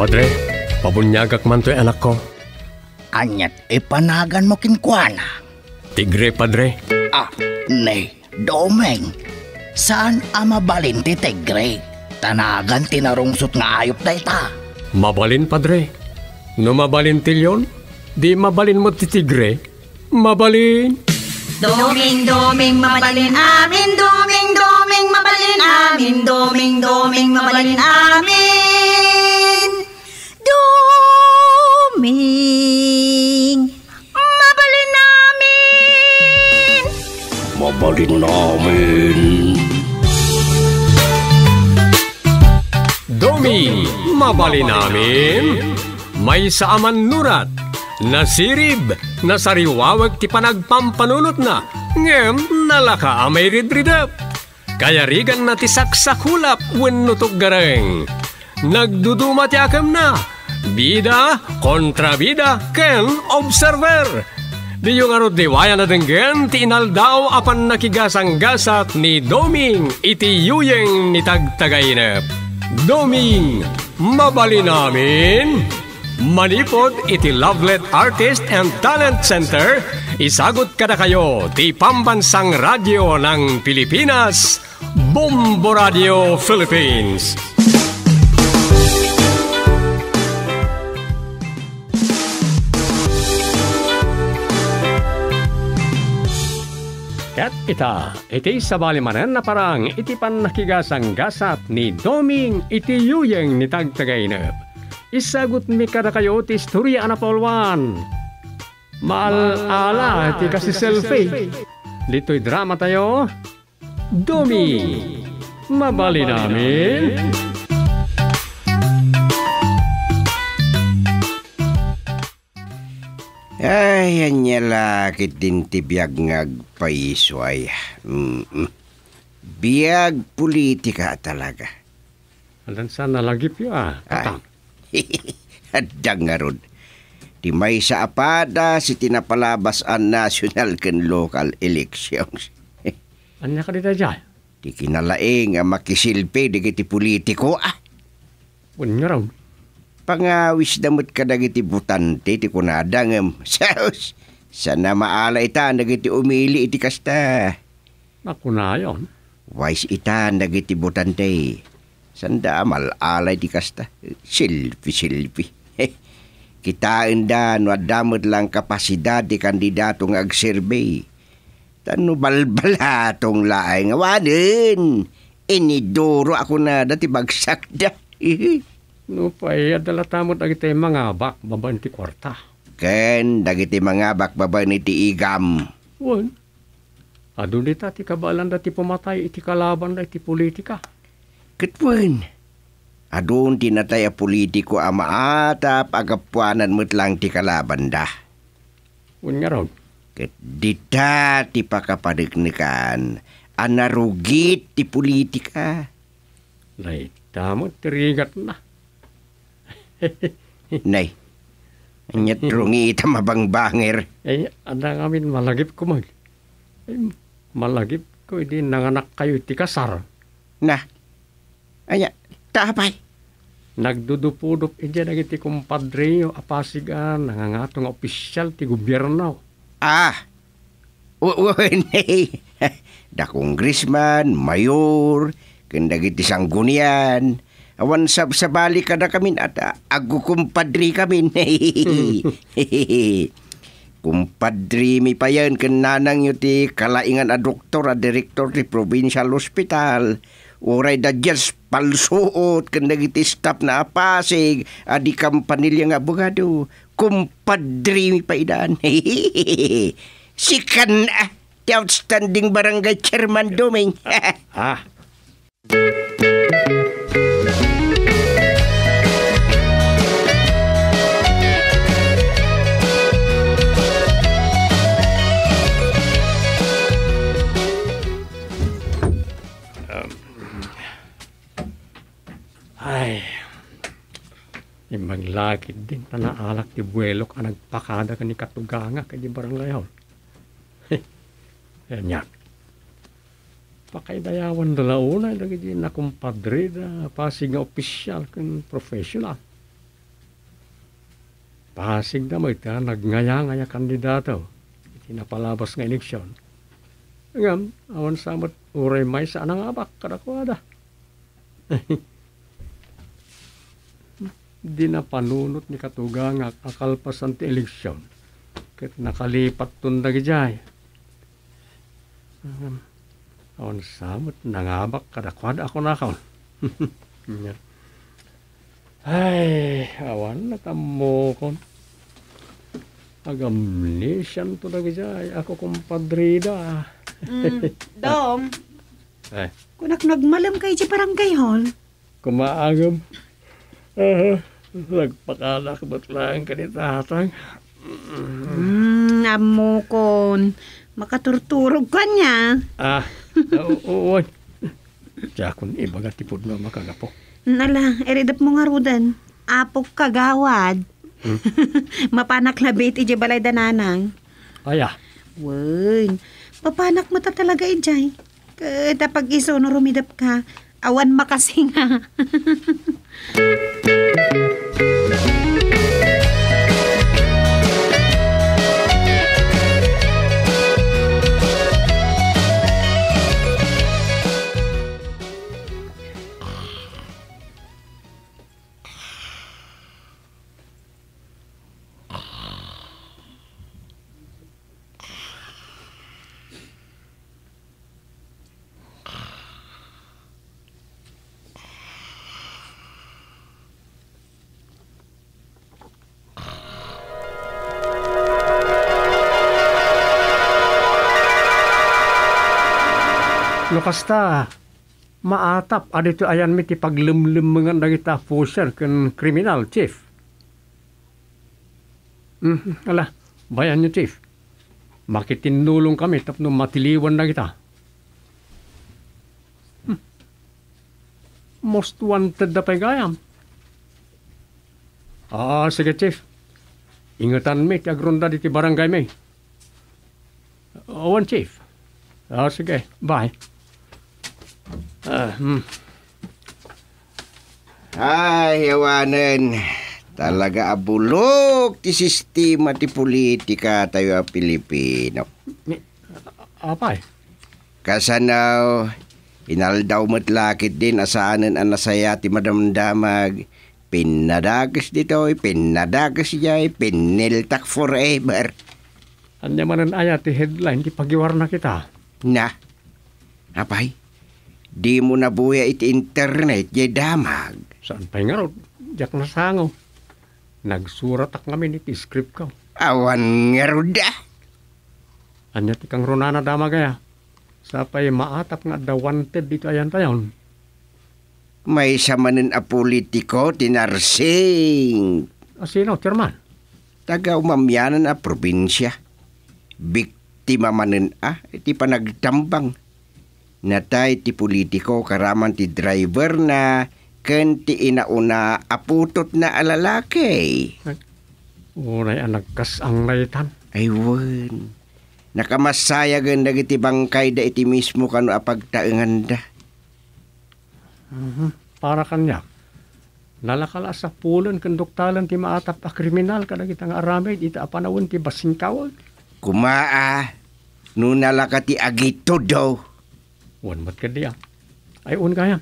Padre, pabunyagak man to'y anak ko. Anyat ipanagan mo kinkwana. Tigre, Padre. Nay, Domeng. Saan mabalin ti Tigre? Tanagan tinarungsot nga ayop na ita. Mabalin, Padre. No mabalin tilyon, di mabalin mo ti Tigre. Mabalin. Doming, doming, mabalin amin. Doming, doming, mabalin amin. Doming, doming, mabalin amin. Doming, mabalin namin. Mabalin namin. Doming, mabalin namin. May saaman nurat. Nasirib, nasariwawag ti panagpampanunot na. Ngem, nalaka amay ridridap. Kaya rigan na ti saksakulap wenno gareng. Nagduduma ti akam na. Bida, kontrabida, ken observer. Di yung diwaya na denggen ti inaldaw apan nakigasang-gasat ni Doming iti yuyeng ni tagtagainep. Doming, mabali namin. Manipod iti Lovelet Artist and Talent Center, isagot kada kayo ti Pambansang Radyo ng Pilipinas, Bombo Radio Philippines. Kat iti sabali manen na parang iti pan nakigasang-gasat ni Doming iti yuyeng ni tagtagainep. Isagot mi kada kayo ti istorya na Paulwan. Maalala ti kasi selfie. Dito'y drama tayo. Domi, mabali namin. Ay, anya lakit din ti biyag ngagpaisway. Biyag politika talaga. Alan sana lagip yun katang. Adang nga ron. Di may sa apada si tinapalabas ang national ken local elections. Anya ka dita dyan? Di kinalaing ang makisilpi di kiti politiko Nga raw. Pangawis damot ka dagiti butante ti kunadang saus. Sana maala ita dagiti umili iti kasta. Ako na yun. Wais ita dagiti butante. Sanda malala di kasta. Silpi. Kitain da no adamot lang kapasidad di kandidato ng agsurvey. Tano balbalatong laing awanin. Iniduro ako na dati bagsak da. No pa'y adalatamot agiti mga bak baban ti kwarta. Ken dagiti mga bak baban iti igam. Wan. Adun dita ti kabalan dati pumatay iti kalaban da iti politika. Katwan, adun tinatay a politiko a maatap agapuanan mo't lang ti kalaban da. Nga raw. Kat dita ti pakapadignikan, anarugit ti politika. Lay, damot tirigat na. Nay, anyat rungi ita mabangbanger. Adang amin malagip ko mag. Malagip ko, hindi nanganak kayo ti kasar. Na, anya, tapay. Nagdudupudok iti nagiti kumpadre apasigan nangangatong opisyal ti gobyerno. Nay, da congressman, mayor, kendagiti sanggunian, awan sabali kada kami at agukumpadri kami. Kumpadri mi pa yan kananang yu ti kalaingan a doktor a direktor ti provincial hospital. Uray da just palsuot kan nagiti staff na apasig adi kampanilyang abogado. Kumpadri mi pa idan. Sikan ti outstanding barangay chairman Doming. Ay, maglakid din tanaalak ti buwelo ka nagpakada ka ni katuganga ka di barangay hall. Yan. Pakaidayawan dalauna, lagi di na kumpadre da pasig nga opisyal kan professional. Pasig na mo ita, nagnaya-ngaya kandidato. Iti napalabas nga eleksyon. Ngam, awan samot uray may sa anang abak kadakwada. Di na panunot ni Katuga nga akalpasan ti eleksyon. Kat nakalipat tundag jay. Awan samot nangabak kadakwada ako nakaon. Ay, awan na tamo kon. Agamnisyan to jay. Ako kumpadrida. Dom, Ay, kunak nagmalam kay di barangay hall. kumaagam. Nagpakalak ba't lang kanitatang? Amo kon, makaturturog ka niya. Oo. Jakon ibaga tipod na makagapo. Nala, eridap mo nga rudan. Apok kagawad. Mapanak labit iji balay dananang. Aya, Wen, papanak mo ta talaga ijay. Kada pag iso no rumidap ka, awan makasinga. no kasta, maatap, adito ayan mi ti paglimlimangan na kita pusher ken kriminal, chief. Ala, bayan nyo, chief. Makitinulong kami tapno matiliwan na kita. Most wanted na pagayam. Sige, chief. Ingatan mi, ti agronda di ti barangay mi. Owan, chief. Sige, bye. Ay, yawanan. Talaga abulok ti sistema ti politika tayo a Pilipino. Apay? Kasanaw, inaldaw mo't lakit din asaanan ang nasaya ti madamdamag. Pinadagas dito, pinadagas jay, piniltak forever. Anya manan aya ti headline ti pagiwar na kita. Na, apay, di mo nabuya iti internet jay damag. Saan pa'y nga ro? Diyak nasangaw. Nagsurat ak ngamin iti script ka. Awan nga ruda. Anya ti kang runana dama kaya. Sapay maatap nga da wanted dito ayan tayon. May samanin a politiko tinarsing. Sino, chairman? Taga umamyanan a probinsya. Biktima manin iti panagtambang. Natay ti politiko karaman ti driver na ken ti inauna aputot na alalaki. Unay anagkas ang naitan. Aywan. Nakamasayagan dagiti bangkay da iti mismo kano apagtaengan da. Para kanya. Nalakala sa pulon ken doktalan ti maatap a kriminal kadagitang aramid ita apanawon ti basingkawag. Kumaa. Nunalaka ti agito daw. Wan mat kadiya. Ay un kaya.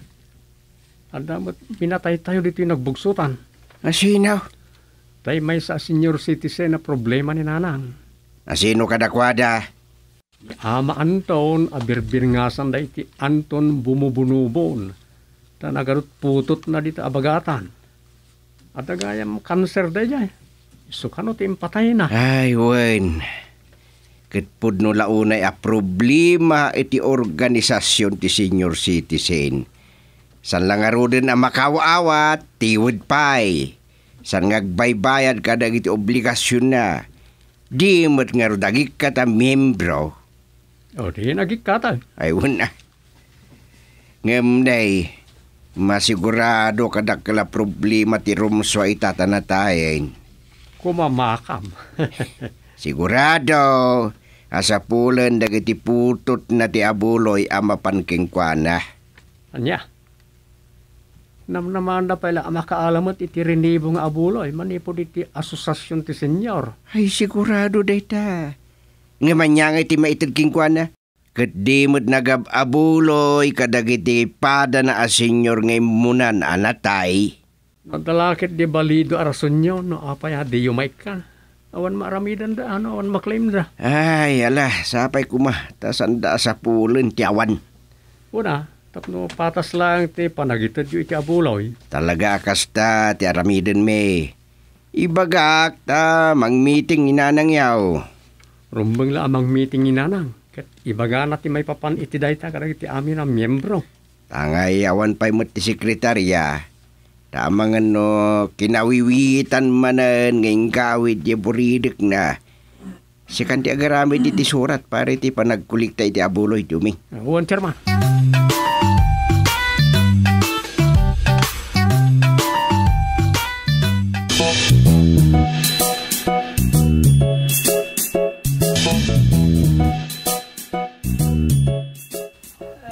Adamat pinatay tayo dito yung nagbugsutan. Asinaw? Tay may sa senior citizen na problema ni nanang. Asino kadakwada? Ama Anton, abirbirngasan da iti Anton bumubunubon. Tanagarot putot na dito abagatan. At agayam cancer da jay. So kano ti impatay na. Ay, wen. Kitpud no launay a problema iti organisasyon ti senior citizen. San lang arodin a makawaawat, tiwid pay. San ngagbaybayad ka dagiti obligasyon na. Di mo't nga rodagik ka ta membro. O di nagikatay. Ay, wala. Ngam day, masigurado kadakala problema ti rumswa itatanatayin. Kumamakam. Sigurado, asapulan dagiti putot na ti abuloy amapan kengkwana. Anya? Namnaman na pala makaalamot iti rinibo nga abuloy. Manipod iti asosasyon ti senyor. Ay, sigurado dayta. Nga manyang iti maitid king kuana. Kat di mo't nagababuloy kadagiti pada na asenyor ngay munan anatay. Nadalakit di balido arason nyo, no apay di yumay ka. Awan maramidan da, awan maklaim da. Ay, ala, sapay kuma. Tasanda sa pulin ti awan. Una, tapno patas lang ti panagitad yu iti abuloy. Talaga kasta ti aramiden me. Ibagak ta mang-meeting inanang yaw. Rumbang la amang meeting inanang. Kat ibaga na ti may papan iti dayta karag iti amin ang miyembro. Tangay awan pa'y mo ti sekretarya. Tamang ano, kinawiwitan manan ngayong kawid di buridik na. Sikan ti agaramid iti surat pare ti panagkulikta iti abuloy dumi. Awan, chairman.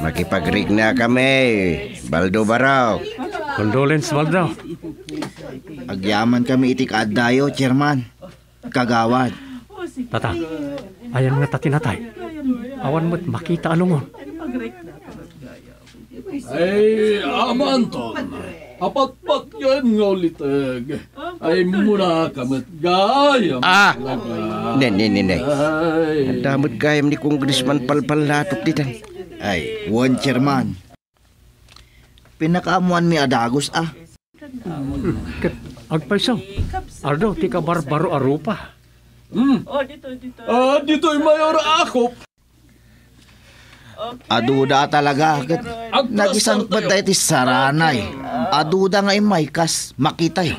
Makipagrig na kami, Baldo Barao. Condolence, Baldo. Agyaman kami iti kaadayo, chairman. Kagawad. Tata, ayan nga tatinatay. Awan mo't makita alungon. Ay, amanton. Apat-pat yan nga ulitag. Ay, muna kamit gayam. Ah! Talaga. Ne. Ay. Damot gayam ni Congressman Palpalatok ditan. Ay, one chairman. Pinakaamuan mi adagos Kat agpaisaw. Ardo, ti ka barbaro arupa. Dito'y mayor ako. Aduda talaga. Nagisang pa tayo ti saranay. Aduda nga imaykas. Makitay.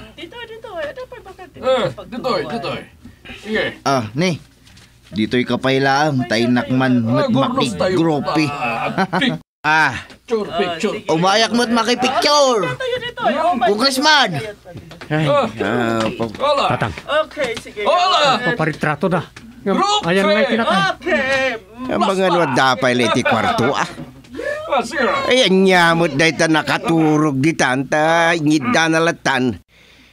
Dito'y. Sige. Ni. Dito'y kapailaang tayo nakman makigrupi. Picture. Umayak mo't makipicture. Congressman. Ay, Hola. tatang, Okay, sige. Hola. paparitrato da. Group Ayan nga three. tinatay. Okay. Ang mga dapay liti kwarto Sige. Ayan nyamot dahi ta nakaturog di tanta, ngida na latan.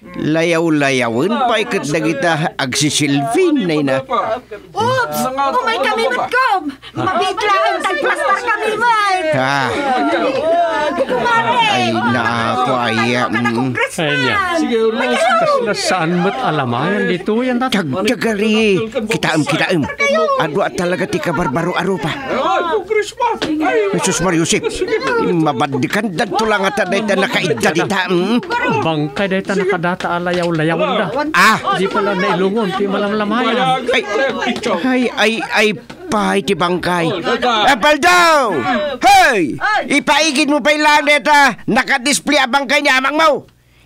Layaw-layawin pa ikat na kita agsisilvin na ina. Oops! Umay kami matkom! Mabigla ang tagplastar kami, man! Ay naku aya. Ayan niya. Sige, Ros. Kasla saan mo't alamayan dito yan tatang. Tagtagari. Kitaam. Ado at talaga ti kabarbaro arupa. Ay, Congressman. Ay, Jesus Mariusip. Mabadikan dadto lang at dahi ta nakaidda di ta. Bangkay dahil ta nakadata alayaw-layawan da. Di pala nailungon, ti malamlamayan. Ay, pahay ti bangkay. Baldo! Hey! Ipaigid mo pa ilang neta. Nakadisplay ang bangkay niya amang mo.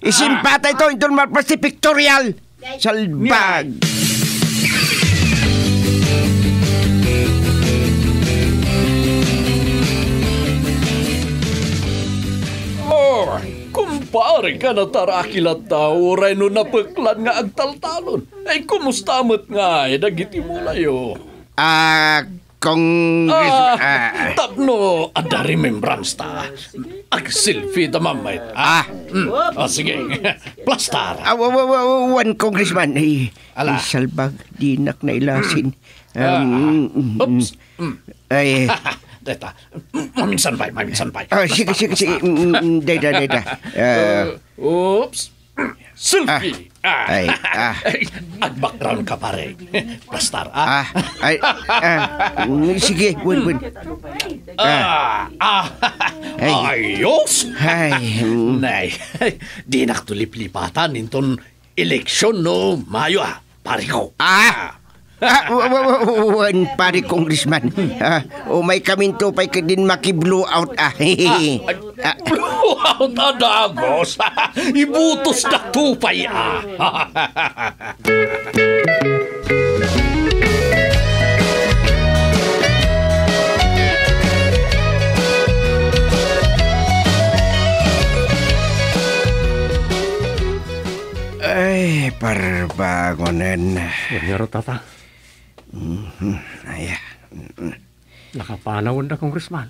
Isimpatay to into Marpasti Pictorial. Salbag. Oh, kumpare ka na tarakilat tao, ray no napaklan nga agtaltalon. Ay, kumusta mo't nga, dagiti mo layo. Tapno, ada remembrance ta. Ag-selfie ta mamay. Sige, plastar. One congressman. Ay, Ala. salbag. Dinak na ilasin. Oops. Ay, Deta, maminsan pa. sige. Data. Oops. Selfie. Ay, Ag-background ka pare. Plastar. sige, win. Ayos. Ay, Nay, di naktulip-lipatan inton eleksyon no Mayo pare ko. one pari congressman. May kaminto pa'y ka din maki-blow out. Blowout adagos. Ibutos na tupay Ay, parbagonan. Yan tata. Ay, Nakapanawan na congressman.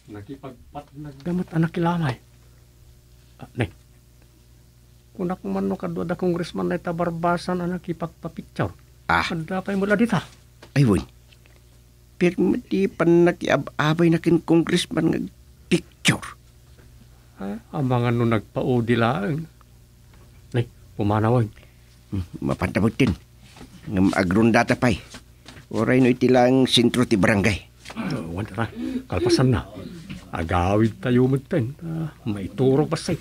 Nagdamat anak kilamay. Ne, kunak man no kadwa da congressman na itabarbasan na nakipagpapicture. Anda pa mula dita. Ay, woy. Pero di pa nakiabay na kin congressman nga picture. Amangan no nagpaudi lang. Ne, pumanawan. Mapantamot din. Ng agrundata pa'y. Oray no itilang sentro ti barangay. Wala na, kalpasan na. Agawid tayo magten. May turo pa sa'y.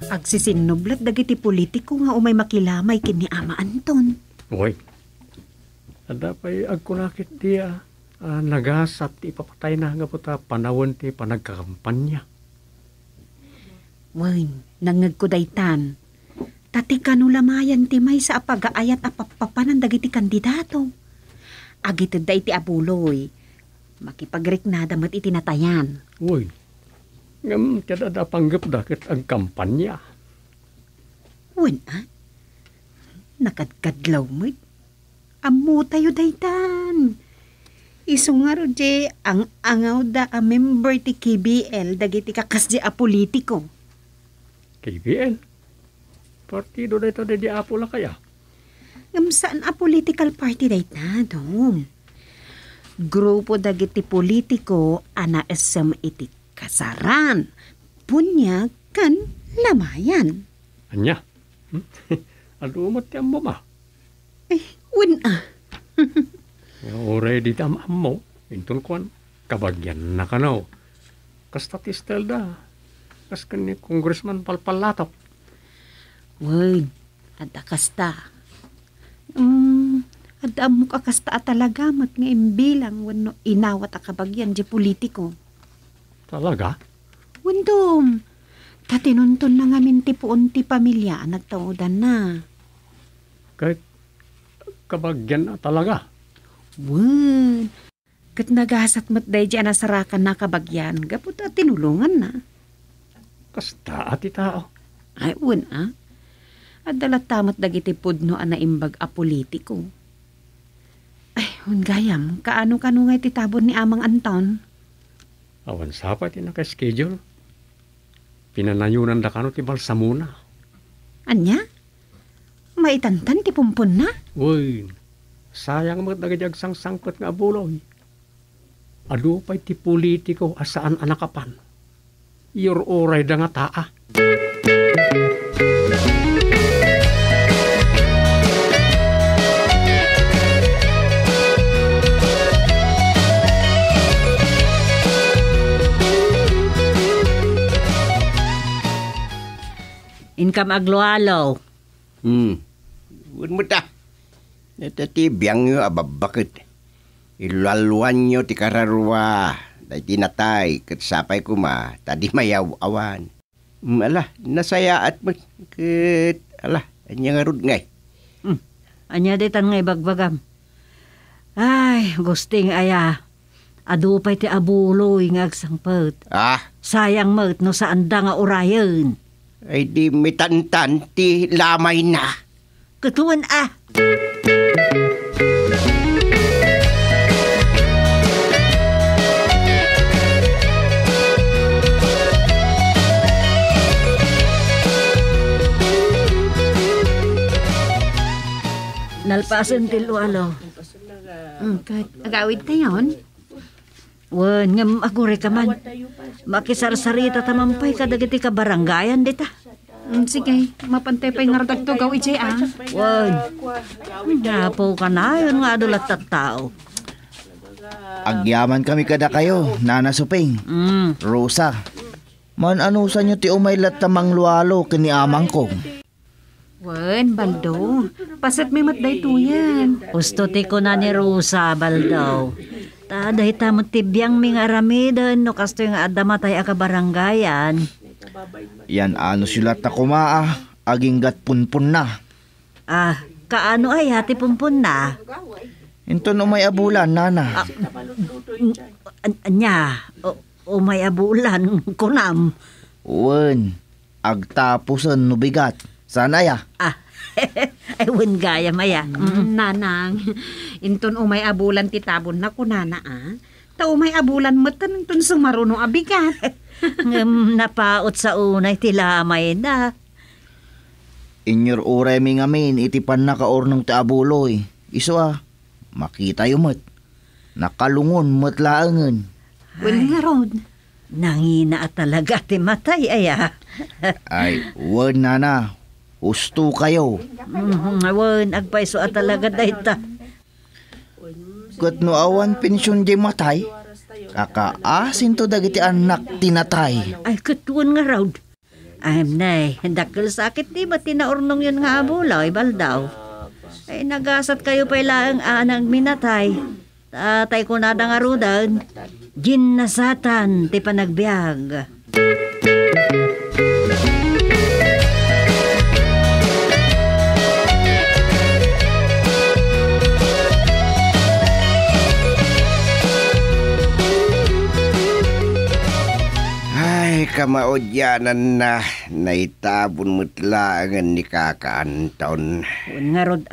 Agsisinublat dagiti politiko nga umay makilamay kini Ama Anton. Uy, ada pa'y agkunakit di nagasat ti papatay na nga puta panawon ti panagkakampanya. Uy, nangagkudaytan. Tati kanulamayan ti may sa apagaayat apapapanan dagiti kandidato. Agitid da iti abuloy. Makipagriknada mat itinatayan. Uy, ngam kada da panggap dakit ang kampanya. Uwan nakadkadlaw mo. Amu tayo daytan. Isungar je ang angaw da a member ti KBL dagiti kakas je a politiko. KBL? Partido da ito di apo la kaya? Ngam saan a political party daytan, dom? Grupo dagiti politiko ana SM iti kasaran. Punya kan lamayan. Anya? Alumot yan mo ma. Ay, uwan Oray di tam mo. Intun kuan. Kabagyan na ka no. Kasta tistel da. Kas kani congressman palpalatok. Uwan, ada kasta. Ada mo ka kasta talaga mat nga imbilang wano inawat a kabagyan di politiko. Talaga? Wandom, tatinunton na nga mintipuon ti pamilya nagtaudan na. Kahit kabagyan na talaga. Wan, kat nagasat mat day dyan nasarakan na kabagyan, gapot at tinulungan na. Kasta ati tao. Ay, wan Adalat tamat dagiti pudno na imbag a politiko. Ay, wan gayam, kaano-kano nga ititabon ni Amang Anton? Awan sapat yung naka-schedule. Pinanayunan da kano ti Balsamuna. Anya? Maitantan ti pumpon na? Uy, sayang mo nagadyag sang-sangkot nga abuloy. Adu pa'y ti politiko asaan anakapan. Yor oray da nga taa. Income aglo-alo. Huwag mo ta. Natatibiyang nyo ababakit. Ilaluan nyo ti kararwa. Dahil tinatay. Katsapay ko ma. Tadi mayaw-awan. Ala, nasayaat mo. Ala, anya nga rod ngay. Anya ditan ngay bagbagam. Ay, gusting aya. Adupay ti abuloy nga agsangpet. Sayang mat no saan da nga urayan. Ay di mitantan ti lamay na. Ketuan Nalpasan ti lualo. Kahit agawid tayon? Wan, ngam agure ka man. Makisarsarita tamampay ka dagiti ka barangayan dita. Sige, mapantay pa'y naradag to gaw ijay Wan, napo ka na yun nga adulat tao. Agyaman kami kada kayo, Nana Suping. Rosa. Man anusan nyo ti umaylat tamang lualo kini amang ko. Wan, Baldo. Pasat may matday tuyan. Gusto ti ko na ni Rosa, Baldo. Taday tamot tibiyang ming aramidan no kasto yung adamatay akabarangayan. Yan ano sila takumaa, aging gat punpun na. Kaano ay hati pumpun na? Ito no may abulan, Nana. Anya, umay abulan, kunam. Uwan, agtapusan no bigat. Sana ya. Ewan gaya maya. Nanang, inton umay abulan ti tabon na kunana ta umay abulan matan inton sumaruno abigat. Napaot sa unay tilamay na. Inyor uray mi ngamin itipan na kaornong ti abuloy. Iso makita yumot. Nakalungon matlaangan. Well nga rod. Nangina at talaga ti matay aya. Ay, wan nana. Husto kayo. Wan, agpaiso at talaga dayta. Kat no awan pensyon di matay, kakaasin to dagiti anak tinatay. Ay, katuan nga raw. Ay, nay, dakil sakit di ba tinaurnong yun nga abulaw, baldaw. Ay, nagasat kayo pa ilang anang minatay. Tatay ko na nga rudan, gin nasatan, ti panagbiag. Ay, kamaodyanan na naitabon mutlaangan ni Kaka Anton. Nga rod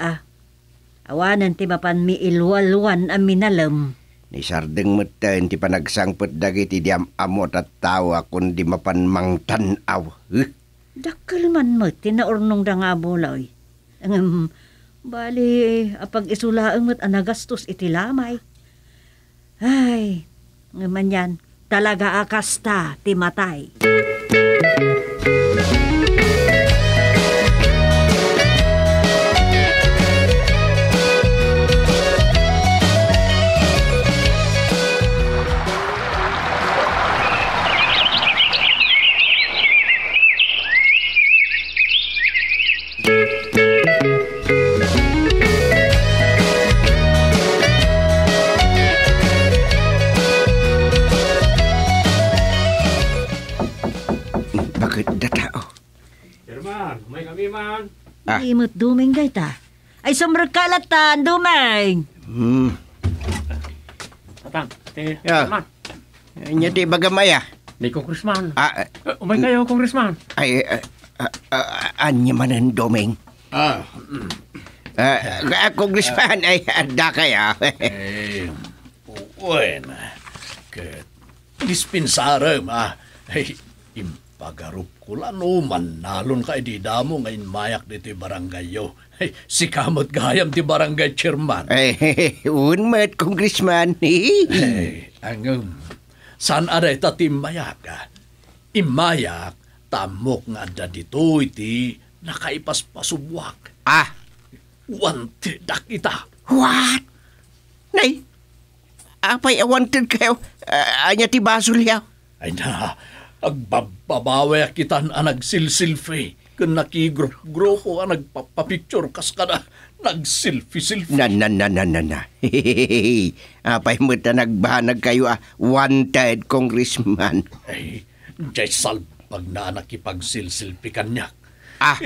awanan ti mapan mi ilwalwan ang minalam. Ni sardeng meten ti panagsangpet dagiti diam amot at tawa kundi mapan mangtanaw. Dakal man mo, tinaurnong da nga bulay. Bali, apag isulaang mo't anagastos iti lamay. Ay, ngaman yan, talaga akasta, ti matay. Imot duming dayta. Ay sumrag kalatan, duming. Patang, te, Ya. Congressman. Nya di bagamaya. Ni Congressman. Umay kayo, Congressman. Ay, anya man ang doming. Congressman, ay ada kaya. Bueno, dispensarem, ay, impagarup ko lang man, nalon ka di damo ngayon mayak dito barangay yo. Ay, si kamot gayam di barangay chairman. Ay, unmat, Congressman. Ay, saan aday tatim mayak Imayak, tamok nga da dito iti nakaipaspasubwak. Wanted kita. What? Nay, apay wanted kayo? Anya ti basol yaw? Ay na, agbababawe kitan nagsilsilfi. Kung nakigro-gro ang nagpapapicture kas ka na nagsilfi-silfi. Na. Apay mo ta nagbahanag kayo wanted, Congressman. Ay, jay salpag na nakipagsilsilfi kanyak.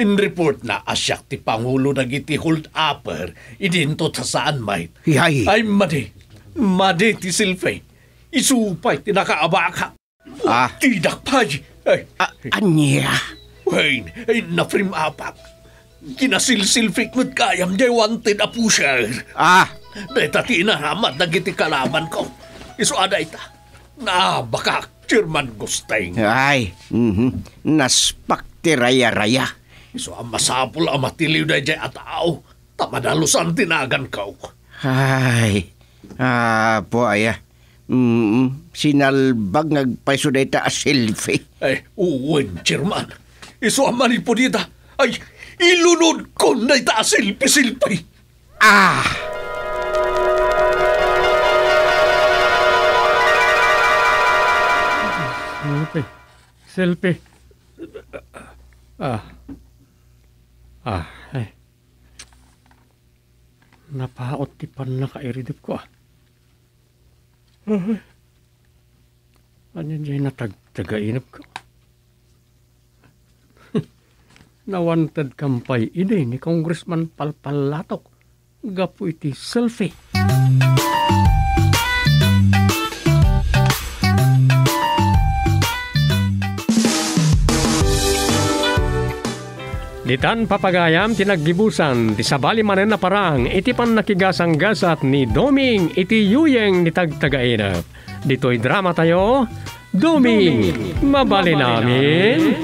In report na asyak ti Pangulo nagiti hold upper, idinto ta saan might. Yay. Ay, madi ti silfi. Isupay ti nakaabaka. Tidak pay. Ay, anya? Wayne, ay na-frame apak. Kinasilsilfik mo't kayam jay wanted a pusher. Dahita ti inaramat nagiti kalaban ko. Iso aday ta. Baka Chairman Gusteng. Ay, naspak ti raya-raya. Iso ang masapul ang matiliw na jay atao. Tamadalusan tinagan ko. Ay, po aya. Sinalbag nagpaiso na ita a selfie. Ay, uwin, Chairman. Iso ang manipo dita. Ay, ilunod ko na ita a selfie-selfie. Selfie. Ay. Napaot ti pan nakairidip ko. Ano dyan natagtagainap ko? Nawantad kampay ini ni Congressman Palpalatok. Gapu iti selfie. Ditan papagayam tinaggibusan ti sabali manen na parang iti pan nakigasang-gasat ni Doming iti yuyeng ni tagtagainap. Dito'y drama tayo, Doming, mabali namin.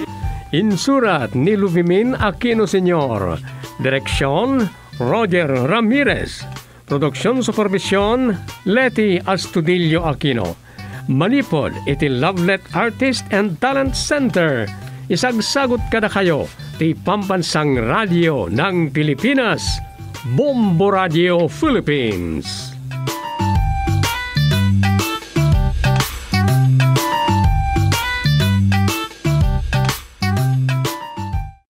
Insurat ni Luvimin Aquino Sr. Direksyon, Roger Ramirez. Produksyon Supervision, Leti Astudillo Aquino. Manipod iti Lovelet Artist and Talent Center. Isagsagot kada kayo ti Pambansang Radio ng Pilipinas, Bombo Radio Philippines.